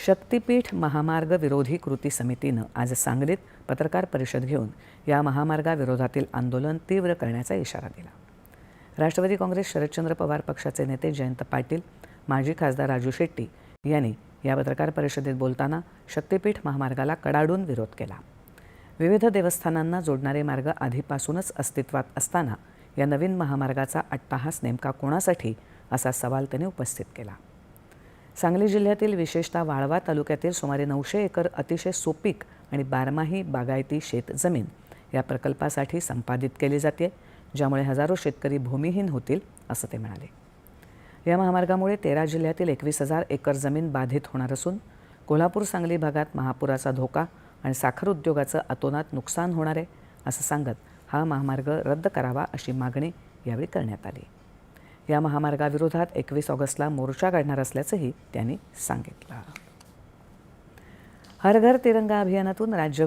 शक्तीपीठ महामार्ग विरोधी कृती समितीनं आज सांगलीत पत्रकार परिषद घेऊन या महामार्गाविरोधातील आंदोलन तीव्र करण्याचा इशारा दिला. राष्ट्रवादी काँग्रेस शरदचंद्र पवार पक्षाचे नेते जयंत पाटील, माजी खासदार राजू शेट्टी यांनी या पत्रकार परिषदेत बोलताना शक्तीपीठ महामार्गाला कडाडून विरोध केला. विविध देवस्थानांना जोडणारे मार्ग आधीपासूनच अस्तित्वात असताना या नवीन महामार्गाचा अट्टाहास नेमका कोणासाठी असा सवाल त्यांनी उपस्थित केला. सांगली जिल्ह्यातील विशेषतः वाळवा तालुक्यातील सुमारे 900 एकर अतिशय सुपीक आणि बारमाही बागायती शेतजमीन या प्रकल्पासाठी संपादित केली जाते, ज्यामुळे हजारो शेतकरी भूमिहीन होतील असं ते म्हणाले. या महामार्गामुळे 13 जिल्ह्यातील 21,000 एकर जमीन बाधित होणार असून कोल्हापूर सांगली भागात महापुराचा धोका आणि साखर उद्योगाचं अतोनात नुकसान होणार आहे असं सांगत हा महामार्ग रद्द करावा अशी मागणी यावेळी करण्यात आली. या महामार्गाविरोधात 21 ऑगस्टला मोर्चा काढणार असल्याचंही त्यांनी सांगितलं. हर घर तिरंगा अभियानातून राज्य